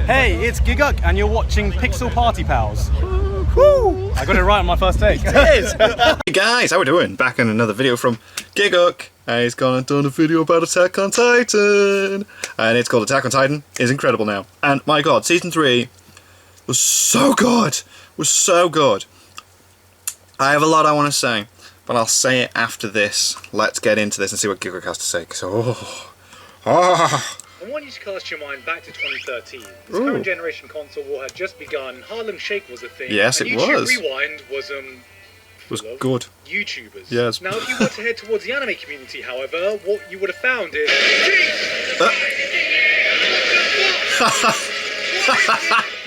Hey, it's Giguk, and you're watching Pixel Party Pals. Woo! I got it right on my first take. Hey guys, how we doing? Back in another video from Giguk. He's gone and done a video about Attack on Titan. And it's called Attack on Titan. It's incredible now. And my god, Season 3 was so good. Was so good. I have a lot I want to say, but I'll say it after this. Let's get into this and see what Giguk has to say. I want you to cast your mind back to 2013. This current generation console war had just begun, Harlem Shake was a thing, Yes, and it YouTube was. Rewind was Good. YouTubers. Yes. Now, if you were to head towards the anime community, however, what you would have found is...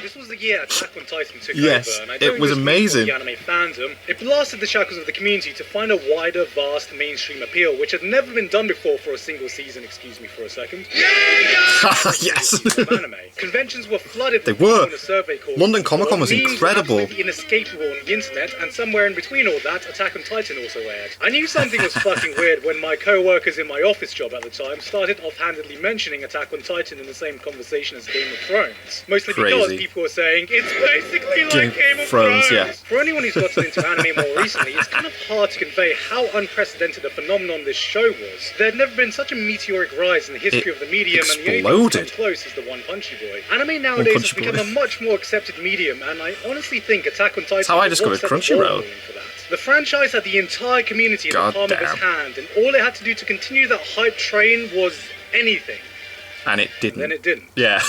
This was the year Attack on Titan took Yes, over, and I it don't was just mean amazing. for the anime fandom. It blasted the shackles of the community to find a wider, vast mainstream appeal, which had never been done before for a single season. Excuse me for a second. Yes. Of anime. Conventions were flooded. They with people were. in a survey called London Comic Con was memes incredible. were absolutely inescapable on the internet, and somewhere in between all that, Attack on Titan also aired. I knew something was fucking weird when my co-workers in my office job at the time started offhandedly mentioning Attack on Titan in the same conversation as Game of Thrones. Mostly because Crazy. people were saying, it's basically like Game of Thrones. Yeah. For anyone who's gotten into anime more recently, it's kind of hard to convey how unprecedented a phenomenon this show was. There had never been such a meteoric rise in the history of the medium, and the only thing to exploded. come close is the One Punchy Boy. Anime nowadays has Punchy become Boy. a much more accepted medium, and I honestly think Attack on Titan That's how I was discovered one step Crunchyroll. forward for that. The franchise had the entire community in the palm of its hand, and all it had to do to continue that hype train was anything. And it didn't. Then it didn't. Yeah.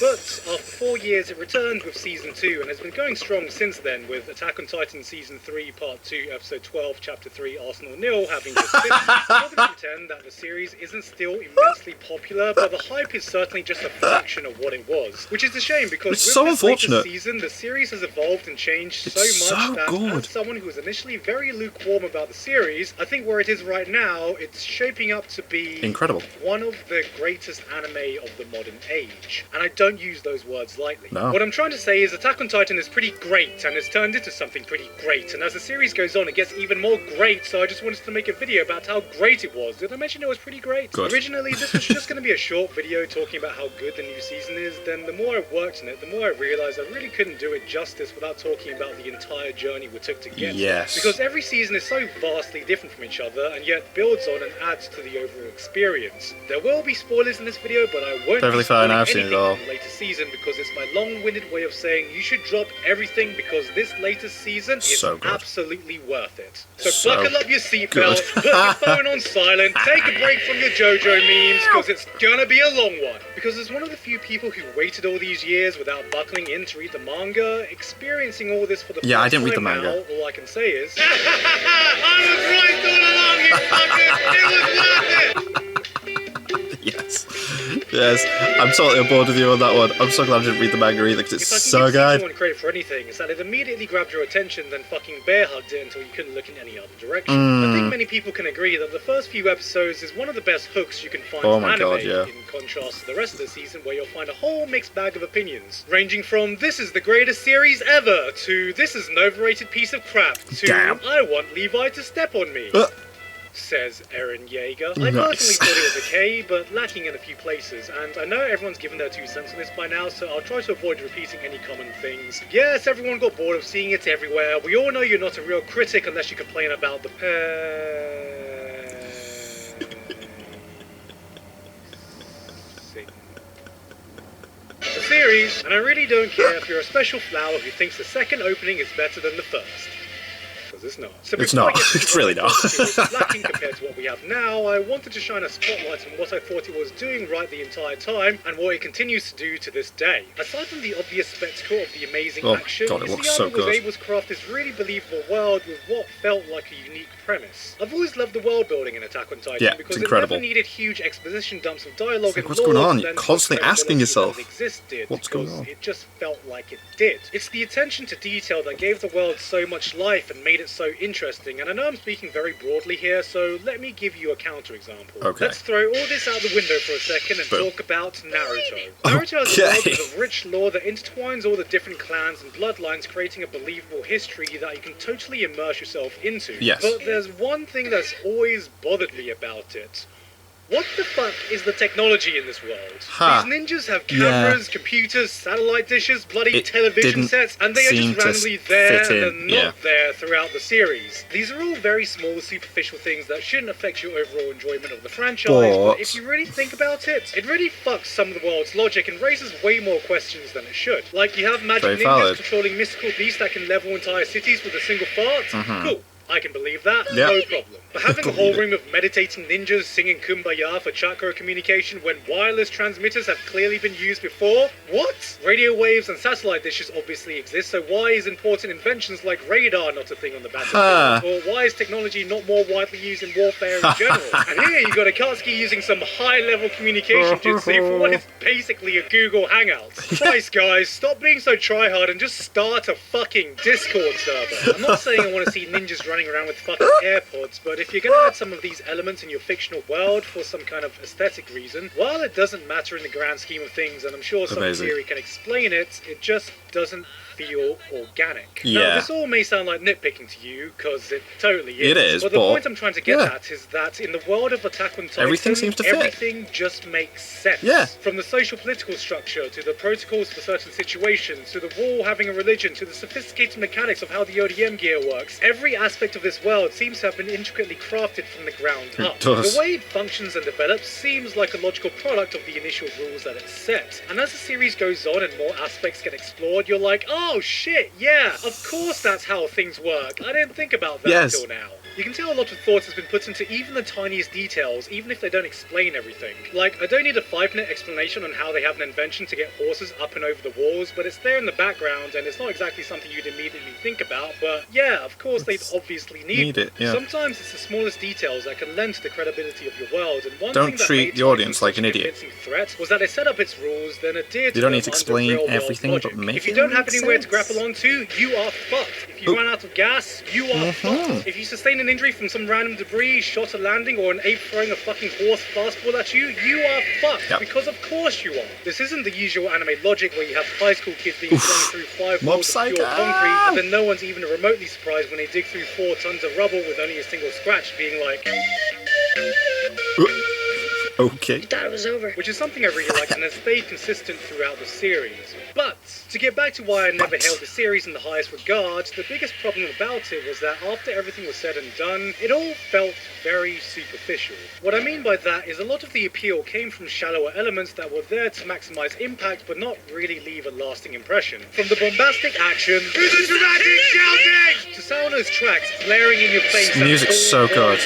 But after 4 years, it returned with Season 2 and has been going strong since then, with Attack on Titan Season 3, Part 2, Episode 12, Chapter 3, Arsenal Nil having just finished. I'm not going to pretend that the series isn't still immensely popular, but the hype is certainly just a fraction of what it was. Which is a shame, because It's with so this latest unfortunate. season, the series has evolved and changed It's so much so that good. as someone who was initially very lukewarm about the series, I think where it is right now, it's shaping up to be Incredible. one of the greatest anime of the modern age. And I don't use those words lightly. No. What I'm trying to say is Attack on Titan is pretty great and has turned into something pretty great. And as the series goes on, it gets even more great. So I just wanted to make a video about how great it was. Did I mention it was pretty great? Good. Originally, this was just going to be a short video talking about how good the new season is. Then the more I worked on it, the more I realized I really couldn't do it justice without talking about the entire journey we took to get there. Yes. Because every season is so vastly different from each other and yet builds on and adds to the overall experience. There will be spoilers in this video, but I won't Perfectly be fine, spoiling I've seen it anything all. from the latest season because it's my long-winded way of saying you should drop everything because this latest season is So good. absolutely worth it. So, So buckle up your seatbelt, good. put your phone on silent, take a break from your JoJo memes because it's gonna be a long one. Because as one of the few people who waited all these years without buckling in to read the manga, experiencing all this for the Yeah, first I didn't read the time manga. now, all I can say is I was right all along, you fuckers! It was worth it! Yes. Yes. I'm totally on board with you on that one. I'm so glad I didn't read the manga either because If I it's can so give good. someone credit for anything, it's that it immediately grabbed your attention, then fucking bear hugged it until you couldn't look in any other direction. I think many people can agree that the first few episodes is one of the best hooks you can find Oh in my anime, God, yeah. in contrast to the rest of the season where you'll find a whole mixed bag of opinions, ranging from this is the greatest series ever, to this is an overrated piece of crap, to Damn. I want Levi to step on me. Says Eren Yeager. I Nice. personally thought it was okay, but lacking in a few places, and I know everyone's given their 2 cents on this by now, so I'll try to avoid repeating any common things. Yes, everyone got bored of seeing it everywhere. We all know you're not a real critic unless you complain about the the series, and I really don't care if you're a special flower who thinks the second opening is better than the first. Because it's not. So It's before I not. get to It's really what not. the series is lacking compared to what we have now, I wanted to shine a spotlight on what I thought it was doing right the entire time, and what it continues to do to this day. Aside from the obvious spectacle of the amazing Oh, action, God, it looks Isayama so was good. able to craft this really believable world with what felt like a unique premise. I've always loved the world building in Attack on Titan Yeah, because it's it incredible. never needed huge exposition dumps of dialogue like, and what's lore going on? to You're lend constantly asking credibility yourself, that it existed what's because going on? it just felt like it did. It's the attention to detail that gave the world so much life and made it so interesting, and I know I'm speaking very broadly here, so let me give you a counterexample. Okay. Let's throw all this out the window for a second and Boom. talk about Naruto. Naruto has a world Okay. with a rich lore that intertwines all the different clans and bloodlines, creating a believable history that you can totally immerse yourself into. Yes. But there's one thing that's always bothered me about it. What the fuck is the technology in this world? Ha. These ninjas have cameras, computers, satellite dishes, bloody It television didn't sets, and they are seem just to randomly there fit in, and not there throughout the series. These are all very small, superficial things that shouldn't affect your overall enjoyment of the franchise, but if you really think about it, it really fucks some of the world's logic and raises way more questions than it should. Like, you have magic Very ninjas valid. controlling mystical beasts that can level entire cities with a single fart. Cool. I can believe that, Yep. no problem. But having a whole room of meditating ninjas singing Kumbaya for chakra communication when wireless transmitters have clearly been used before? What? Radio waves and satellite dishes obviously exist, so why is important inventions like radar not a thing on the battlefield? Or why is technology not more widely used in warfare in general? And here you got Akatsuki using some high-level communication jutsu for what is basically a Google Hangout. Christ, guys, stop being so try-hard and just start a fucking Discord server. I'm not saying I want to see ninjas running around with fucking AirPods, but if you're gonna add some of these elements in your fictional world for some kind of aesthetic reason, while it doesn't matter in the grand scheme of things, and I'm sure some Amazing. theory can explain it, it just doesn't feel organic. Yeah. Now, this all may sound like nitpicking to you, because it totally is. It is, but the but- point I'm trying to get yeah. at is that in the world of Attack on Titan, Everything seems to fit. everything just makes sense. Yeah. From the social political structure, to the protocols for certain situations, to the wall having a religion, to the sophisticated mechanics of how the ODM gear works, every aspect of this world seems to have been intricately crafted from the ground It up. does. The way it functions and develops seems like a logical product of the initial rules that it set. And as the series goes on and more aspects get explored, you're like, oh shit, yeah, of course that's how things work. I didn't think about that Yes. until now. You can tell a lot of thought has been put into even the tiniest details, even if they don't explain everything. Like, I don't need a 5-minute explanation on how they have an invention to get horses up and over the walls, but it's there in the background, and it's not exactly something you'd immediately think about, but yeah, of course they obviously need it, yeah. Sometimes it's the smallest details that can lend to the credibility of your world, and one Don't thing that treat made the audience Titan like such an a idiot. convincing threat was that it set up its rules, then adhered You don't them need to under explain real-world everything, but logic. make If you it don't have make anywhere to sense. grapple onto, you are fucked. If you run out of gas, you are fucked. If you sustain an injury from some random debris, shot a landing, or an ape throwing a fucking horse fastball at you, you are fucked. Yep. Because of course you are. This isn't the usual anime logic where you have high school kids being flung through 5 Mob walls of pure Psycho. concrete, and then no one's even remotely surprised when they dig through 4 tons of rubble with only a single scratch, being like, Okay. Thought it was over. which is something I really like and has stayed consistent throughout the series. But, to get back to why I never held the series in the highest regard, the biggest problem about it was that after everything was said and done, it all felt very superficial. What I mean by that is a lot of the appeal came from shallower elements that were there to maximize impact but not really leave a lasting impression. From the bombastic action, to the dramatic shouting, to Sawano's tracks blaring in your face. The music's so good.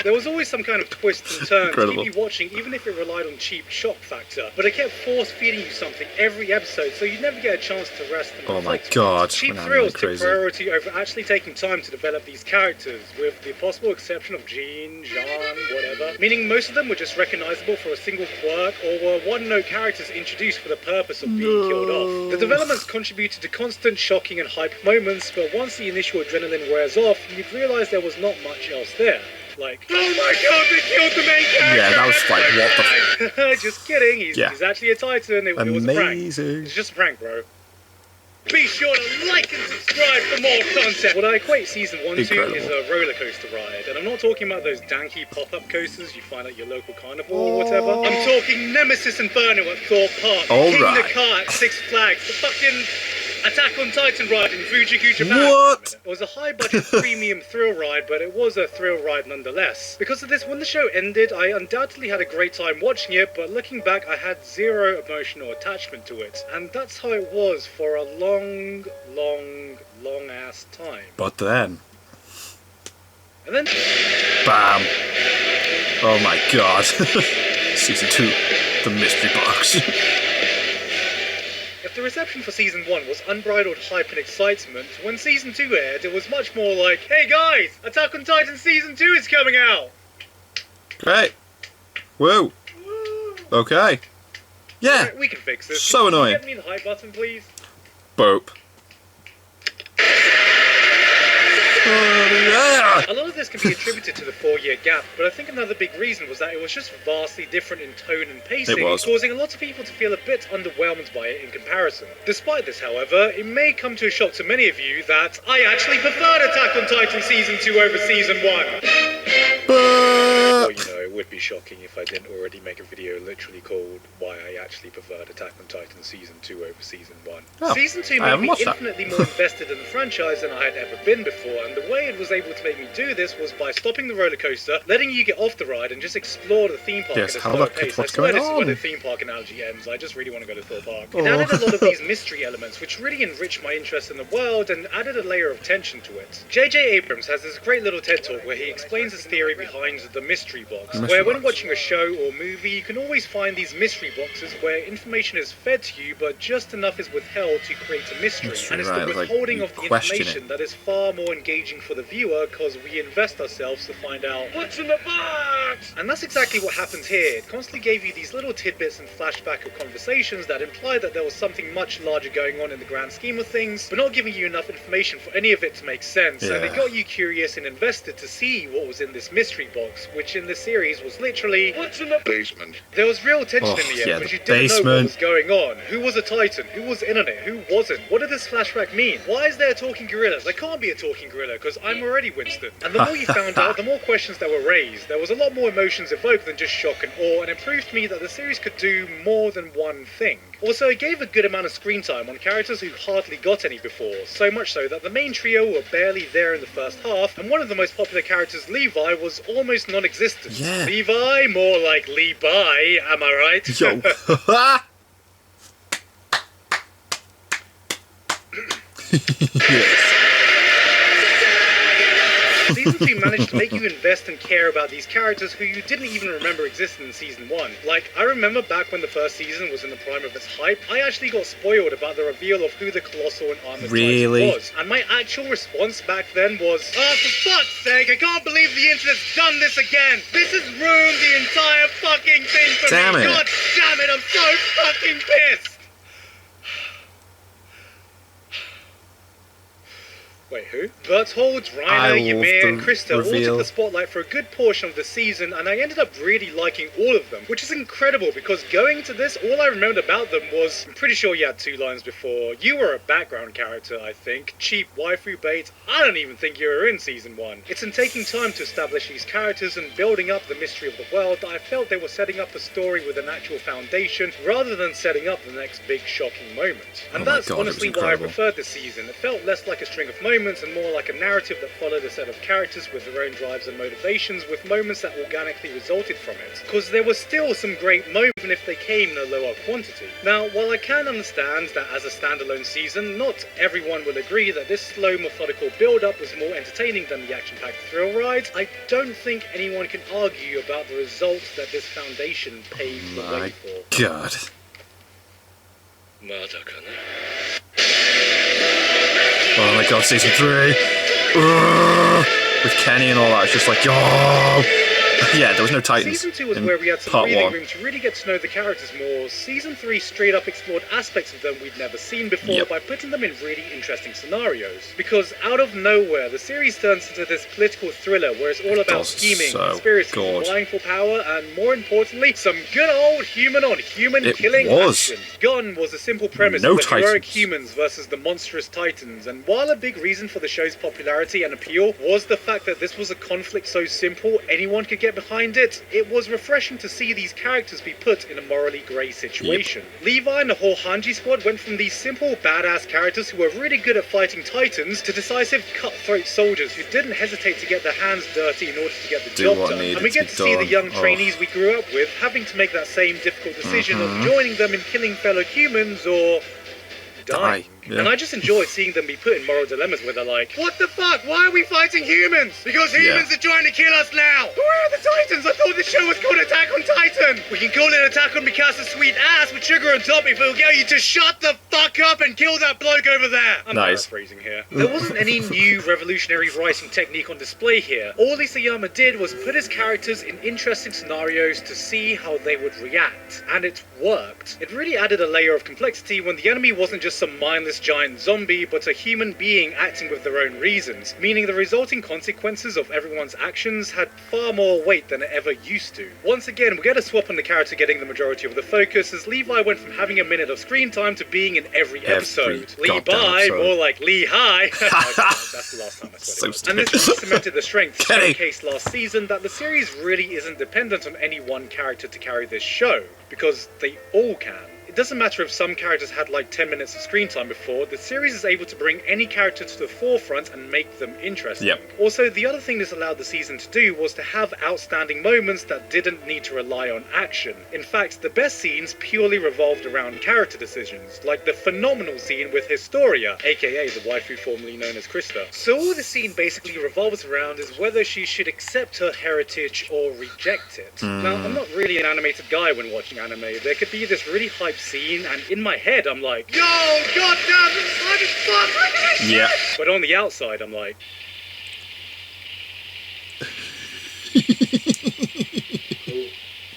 There was always some kind of twist and turn Incredible. to keep you watching, even if it relied on cheap shock factor. But it kept force feeding you something every episode, so you never get a chance to rest and Oh my reflect. god. Cheap when I'm thrills took crazy. priority over actually taking time to develop these characters, with the possible exception of Jean, Jean, whatever. Meaning most of them were just recognizable for a single quirk, or were one-note characters introduced for the purpose of being killed off. The developments contributed to constant shocking and hype moments, but once the initial adrenaline wears off, you'd realise there was not much else there. Like, oh my god, they killed the main character! Yeah, that was like, what the Just kidding, he's actually a Titan, it was a prank. Amazing. It's just a prank, bro. Be sure to like and subscribe for more content. What I equate Season 1 to Incredible. is a roller coaster ride. And I'm not talking about those danky pop-up coasters you find at your local carnival or whatever. I'm talking Nemesis Inferno at Thorpe Park, All King right. Car at Six Flags, the fucking Attack on Titan ride in Fujiku, Japan. What? It was a high-budget premium thrill ride, but it was a thrill ride nonetheless. Because of this, when the show ended, I undoubtedly had a great time watching it, but looking back, I had zero emotional attachment to it. And that's how it was for a long ass time. But then, And then, bam. Oh my god. Season 2, the mystery box. if the reception for Season 1 was unbridled hype and excitement, when Season 2 aired, it was much more like, hey guys, Attack on Titan Season 2 is coming out! Great. Woo. Okay. Yeah. Right, we can fix this. So Can you annoying. Get me the hype button, please. Boop. A lot of this can be attributed to the 4-year gap, but I think another big reason was that it was just vastly different in tone and pacing, It was. causing a lot of people to feel a bit underwhelmed by it in comparison. Despite this, however, it may come to a shock to many of you that I actually preferred Attack on Titan Season 2 over Season 1. Well, you know, it would be shocking if I didn't already make a video literally called Why I Actually Preferred Attack on Titan Season 2 over Season 1. Oh, Season 2 I made haven't me watched that. infinitely more invested in the franchise than I had ever been before, and the way it was able to make me do this was by stopping the roller coaster, letting you get off the ride, and just explore the theme park Yes, at a have a slower look at pace. I what's swear going this is where on. the theme park analogy ends. I just really want to go to Thor Park. Oh. It added a lot of these mystery elements, which really enriched my interest in the world and added a layer of tension to it. J.J. Abrams has this great little TED talk where he explains his theory behind the mystery box, Mystery where when box. watching a show or movie, you can always find these mystery boxes where information is fed to you, but just enough is withheld to create a mystery. Mystery, And it's right, the like, withholding you of the question information it. that is far more engaging for the viewer, because we invest ourselves to find out what's in the box! And that's exactly what happened here. It constantly gave you these little tidbits and flashback of conversations that implied that there was something much larger going on in the grand scheme of things, but not giving you enough information for any of it to make sense. And it Yeah. got you curious and invested to see what was in this mystery box, which in this series was literally what's in the basement. There was real tension Oh, in the end, yeah, because the you didn't know what basement. was going on. Who was a Titan? Who was in on it? Who wasn't? What did this flashback mean? Why is there a talking gorilla? There can't be a talking gorilla, because I'm already Winston. And the more you found out, the more questions that were raised. There was a lot more emotions evoked than just shock and awe, and it proved to me that the series could do more than one thing. Also, it gave a good amount of screen time on characters who hardly got any before, so much so that the main trio were barely there in the first half, and one of the most popular characters, Levi, was almost non-existent. Yeah. Levi? More like Levi, am I right? Yo. Yes. Season 2 managed to make you invest and care about these characters who you didn't even remember existed in Season 1. Like, I remember back when the first season was in the prime of its hype, I actually got spoiled about the reveal of who the Colossal and Armored Really? Titan was. And my actual response back then was, oh, for fuck's sake, I can't believe the internet's done this again! This has ruined the entire fucking thing for Damn me! it. God damn it, I'm so fucking pissed! Wait, who? Bertholdt, I Reiner, love Ymir, and the Krista all reveal. took the spotlight for a good portion of the season, and I ended up really liking all of them, which is incredible because going into this, all I remembered about them was, I'm pretty sure you had 2 lines before, you were a background character, I think, cheap waifu bait, I don't even think you were in Season 1. It's in taking time to establish these characters and building up the mystery of the world that I felt they were setting up a story with an actual foundation, rather than setting up the next big shocking moment. And Oh my that's God, it was honestly why I incredible. preferred this season. It felt less like a string of moments and more like a narrative that followed a set of characters with their own drives and motivations, with moments that organically resulted from it. Because there were still some great moments, even if they came in a lower quantity. Now, while I can understand that as a standalone season, not everyone will agree that this slow, methodical build-up was more entertaining than the action-packed thrill ride, I don't think anyone can argue about the results that this foundation paved the way My for. God. Oh my God, Season 3. Ugh. With Kenny and all that, it's just like, yo. Yeah, there was no Titans Season 2 was in where we had some part breathing 1. room to really get to know the characters more. Season 3 straight up explored aspects of them we'd never seen before Yep. by putting them in really interesting scenarios. Because out of nowhere, the series turns into this political thriller where it's all about does scheming, so conspiracy, good. vying for power, and more importantly, some good old human-on-human It killing was. action. Gone was a simple premise No of the heroic Titans. humans versus the monstrous Titans, and while a big reason for the show's popularity and appeal was the fact that this was a conflict so simple anyone could get behind it, it was refreshing to see these characters be put in a morally grey situation. Levi and the whole Hanji squad went from these simple badass characters who were really good at fighting Titans to decisive cutthroat soldiers who didn't hesitate to get their hands dirty in order to get the Do job what done. needed And we to get be to see the done. young Oh. trainees we grew up with having to make that same difficult decision Mm-hmm. of joining them in killing fellow humans or dying. Yeah. And I just enjoyed seeing them be put in moral dilemmas where they're like, what the fuck? Why are we fighting humans? Because humans are trying to kill us now. Where are the Titans? I thought the show was called Attack on Titan. We can call it Attack on Mikasa's sweet ass with sugar on top if it'll get you to shut the fuck up and kill that bloke over there. I'm Nice. paraphrasing here. There wasn't any new revolutionary writing technique on display here. All Isayama did was put his characters in interesting scenarios to see how they would react. And it worked. It really added a layer of complexity when the enemy wasn't just some mindless mindless giant zombie, but a human being acting with their own reasons, meaning the resulting consequences of everyone's actions had far more weight than it ever used to. Once again, we get a swap on the character getting the majority of the focus, as Levi went from having a minute of screen time to being in every episode. Levi, more like Lee-Hi. That's the last time I swear. So And this really cemented the strength showcased last season that the series really isn't dependent on any one character to carry this show, because they all can. It doesn't matter if some characters had like 10 minutes of screen time before, the series is able to bring any character to the forefront and make them interesting. Yep. Also, the other thing this allowed the season to do was to have outstanding moments that didn't need to rely on action. In fact, the best scenes purely revolved around character decisions, like the phenomenal scene with Historia, aka the waifu formerly known as Krista. So all the scene basically revolves around is whether she should accept her heritage or reject it. Now, I'm not really an animated guy when watching anime. There could be this really hype scene, and in my head I'm like, yo, goddamn, this is hype as fuck, look at this Yeah. shit! But on the outside I'm like,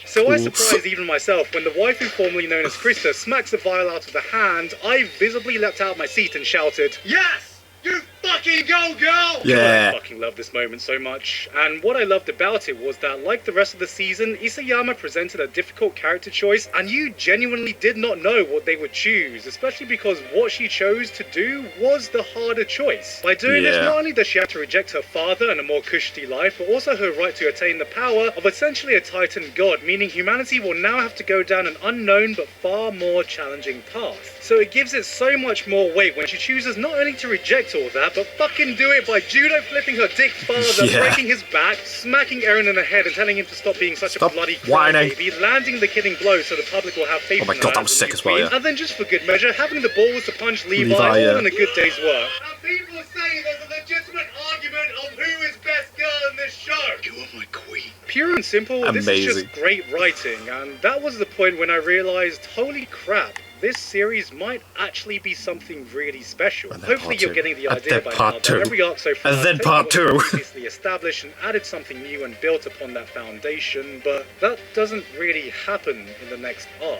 so I surprised even myself when the waifu formerly known as Krista smacks the vial out of the hand. I visibly leapt out of my seat and shouted, yes! You fucking go, girl! Yeah. I fucking love this moment so much. And what I loved about it was that, like the rest of the season, Isayama presented a difficult character choice, and you genuinely did not know what they would choose, especially because what she chose to do was the harder choice. By doing this, not only does she have to reject her father and a more cushy life, but also her right to attain the power of essentially a Titan god, meaning humanity will now have to go down an unknown but far more challenging path. So it gives it so much more weight when she chooses not only to reject all that, but fucking do it by judo flipping her dick father, breaking his back, smacking Eren in the head and telling him to stop being such a bloody crybaby, landing the killing blow so the public will have faith in her. Oh my god, that was sick as well, yeah. And then just for good measure, having the balls to punch Levi all in a good day's work. And people say there's a legitimate argument on who is best girl in this show. You are my queen. Pure and simple, this is just great writing, and that was the point when I realised, holy crap, this series might actually be something really special. Hopefully you're getting the idea by now that every arc so far was previously established and added something new and built upon that foundation, but that doesn't really happen in the next arc,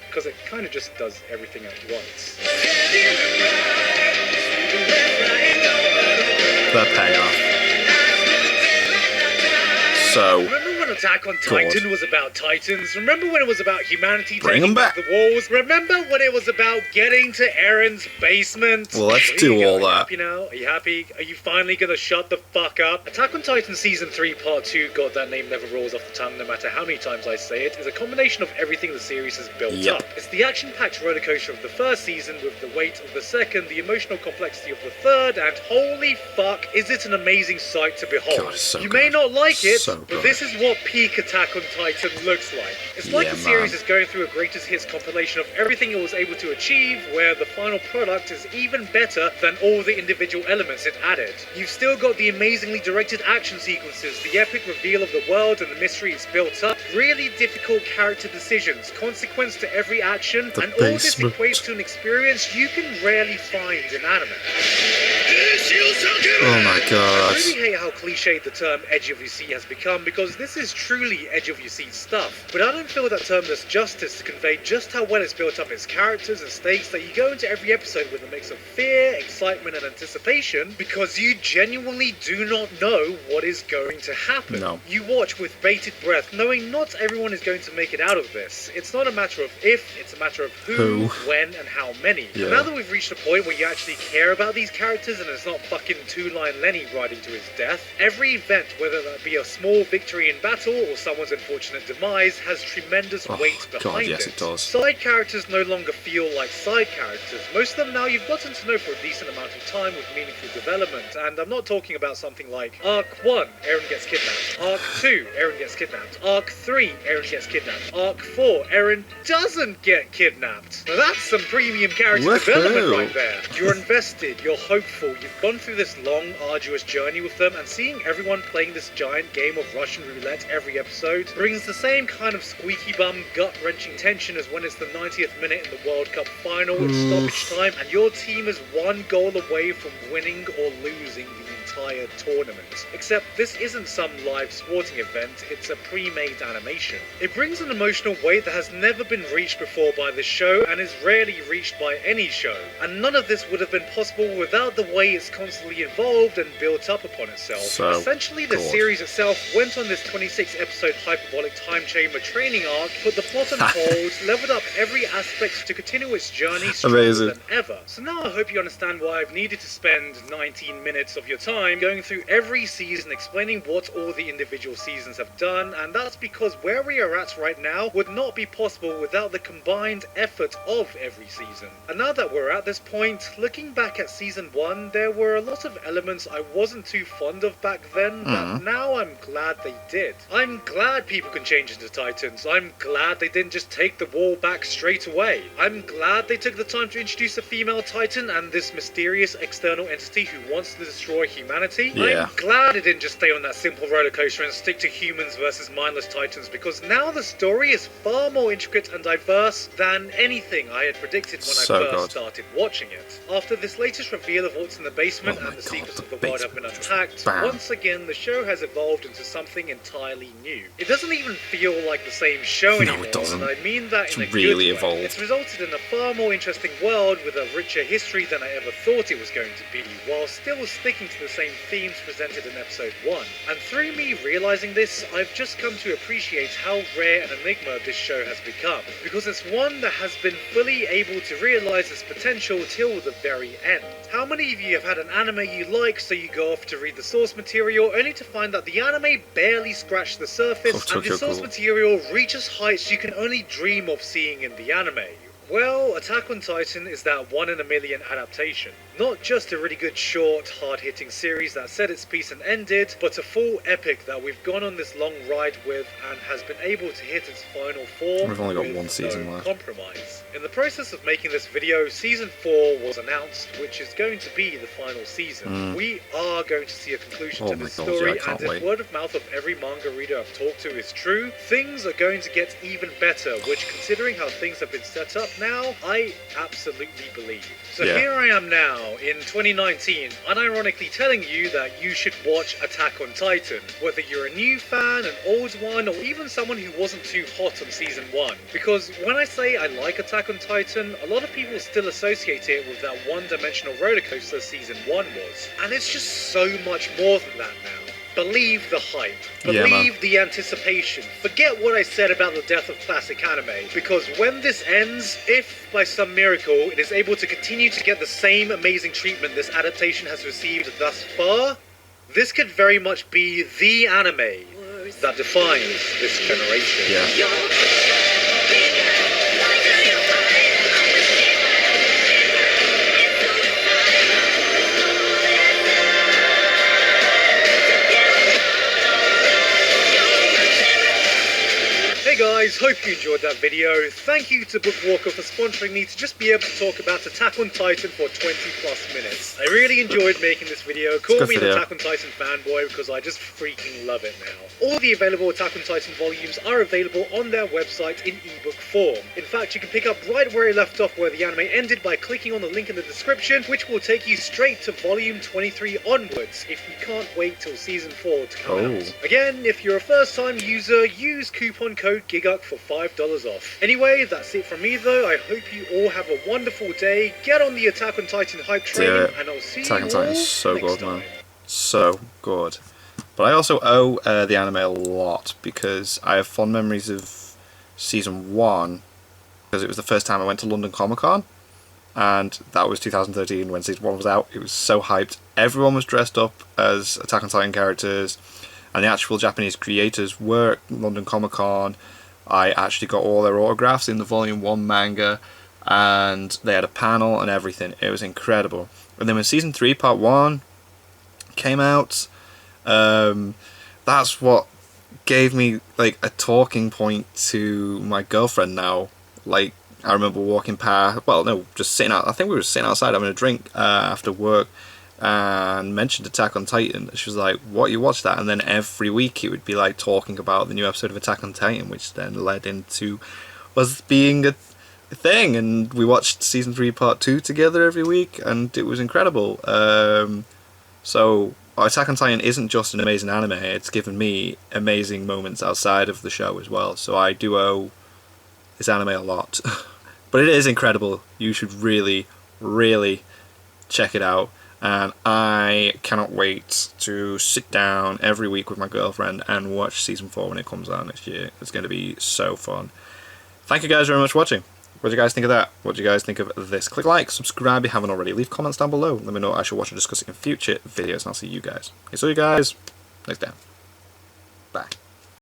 because it kind of just does everything at once. The payoff. So remember when Attack on Titan was about Titans? Remember when it was about humanity Bring taking them back. the walls? Remember when it was about getting to Eren's basement? Well, let's do all that. Are you happy now? Are you happy? Are you finally gonna shut the fuck up? Attack on Titan Season 3 Part 2, god that name never rolls off the tongue no matter how many times I say it, is a combination of everything the series has built up. It's the action-packed rollercoaster of the first season with the weight of the second, the emotional complexity of the third, and holy fuck, is it an amazing sight to behold. God, so you may not like it, So but good. this is what peak Attack on Titan looks like. It's like Yeah, the series man. is going through a greatest hits compilation of everything it was able to achieve, where the final product is even better than all the individual elements it added. You've still got the amazingly directed action sequences, the epic reveal of the world and the mystery it's built up, really difficult character decisions, consequence to every action, and all this equates to an experience you can rarely find in anime. oh my I god. really hate how cliched the term edge of your seat has become, because this is truly edge of your seat stuff. But I don't feel that term does justice to convey just how well it's built up its characters and stakes that you go into every episode with a mix of fear, excitement and anticipation, because you genuinely do not know what is going to happen. No. You watch with bated breath, knowing not everyone is going to make it out of this. It's not a matter of if, it's a matter of who, when and how many. Yeah. And now that we've reached a point where you actually care about these characters and it's not fucking two-line Lenny riding to his death, every event, whether that be a small victory in battle or someone's unfortunate demise, has tremendous weight behind yes, it does. Side characters no longer feel like side characters. Most of them now you've gotten to know for a decent amount of time with meaningful development, and I'm not talking about something like Arc 1, Eren gets kidnapped, Arc 2, Eren gets kidnapped, Arc 3, Eren gets kidnapped, Arc 4, Eren doesn't get kidnapped. Now that's some premium character development right there. You're invested, you're hopeful, you've gone through this long, arduous journey with them, and seeing everyone playing this giant game of Russian roulette every episode brings the same kind of squeaky bum, gut-wrenching tension as when it's the 90th minute in the World Cup final, it's stoppage time, and your team is one goal away from winning or losing the entire tournament. Except this isn't some live sporting event, it's a pre-made animation. It brings an emotional weight that has never been reached before by this show and is rarely reached by any show. And none of this would have been possible without the way it's constantly evolved and built up upon itself. So Essentially, the series itself went on this 26-episode hyperbolic time chamber training arc, put the plot on hold, leveled up every aspect to continue its journey stronger than ever. So now I hope you understand why I've needed to spend 19 minutes of your time going through every season explaining what all the individual seasons have done, and that's because where we are at right now would not be possible without the combined effort of every season. And now that we're at this point, looking back at season 1, there were a lot of elements I wasn't too fond of back then, but now I'm glad they did. I'm glad people can change into Titans. I'm glad they didn't just take the wall back straight away. I'm glad they took the time to introduce a female Titan and this mysterious external entity who wants to destroy humanity. Yeah. I'm glad it didn't just stay on that simple roller coaster and stick to humans versus mindless Titans, because now the story is far more intricate and diverse than anything I had predicted when I first started watching it. After this latest reveal of what's in the basement and the secrets of the world have been unpacked, once again the show has evolved into something entirely new. It doesn't even feel like the same show anymore, it doesn't. and I mean that in a really good way. evolved. It's resulted in a far more interesting world with a richer history than I ever thought it was going to be, while still sticking to the same themes presented in episode 1. And through me realizing this, I've just come to appreciate how rare an enigma this show has become, because it's one that has been fully able to realize its potential till the very end. How many of you have had an anime you like, so you go off to read the source material, only to find that the anime barely scratched the surface, and the source material reaches heights you can only dream of seeing in the anime? Well, Attack on Titan is that one-in-a-million adaptation. Not just a really good short, hard-hitting series that said its piece and ended, but a full epic that we've gone on this long ride with and has been able to hit its final form. We've only got with one season no left. compromise. In the process of making this video, Season 4 was announced, which is going to be the final season. We are going to see a conclusion to this story, and if word of mouth of every manga reader I've talked to is true, things are going to get even better, which, considering how things have been set up now, I absolutely believe. So here I am now, in 2019, unironically telling you that you should watch Attack on Titan, whether you're a new fan, an old one, or even someone who wasn't too hot on Season 1. Because when I say I like Attack on Titan, a lot of people still associate it with that one-dimensional rollercoaster Season 1 was. And it's just so much more than that now. Believe the hype. Believe the anticipation. Forget what I said about the death of classic anime, because when this ends, if by some miracle it is able to continue to get the same amazing treatment this adaptation has received thus far, this could very much be the anime that defines this generation. Guys, hope you enjoyed that video. Thank you to Bookwalker for sponsoring me to just be able to talk about Attack on Titan for 20 plus minutes. I really enjoyed making this video. Call me an Attack on Titan fanboy because I just freaking love it now. All the available Attack on Titan volumes are available on their website in ebook form. In fact, you can pick up right where I left off where the anime ended by clicking on the link in the description, which will take you straight to volume 23 onwards if you can't wait till season 4 to come out. Again, if you're a first time user, use coupon code GIGUK for $5 off. Anyway, that's it from me though. I hope you all have a wonderful day. Get on the Attack on Titan hype train, and I'll see you all next time. Attack on Titan's so good, man. So good. But I also owe the anime a lot, because I have fond memories of season 1, because it was the first time I went to London Comic Con, and that was 2013 when season 1 was out. It was so hyped. Everyone was dressed up as Attack on Titan characters, and the actual Japanese creators were at London Comic Con. I actually got all their autographs in the volume 1 manga, and they had a panel and everything. It was incredible. And then when season 3 part 1 came out, that's what gave me like a talking point to my girlfriend now. Like, I remember walking past, well no, just sitting out, I think we were sitting outside having a drink after work, and mentioned Attack on Titan. She was like, what, you watched that? And then every week it would be like talking about the new episode of Attack on Titan, which then led into us being a thing, and we watched season 3 part 2 together every week, and it was incredible. So Attack on Titan isn't just an amazing anime, it's given me amazing moments outside of the show as well, so I do owe this anime a lot. But it is incredible. You should really, really check it out, and I cannot wait to sit down every week with my girlfriend and watch season 4 when it comes out next year. It's going to be so fun. Thank you guys very much for watching. What do you guys think of that? What do you guys think of this? Click like, subscribe if you haven't already. Leave comments down below. Let me know what I should watch and discuss it in future videos, and I'll see you guys. Okay, so you guys next time. Bye.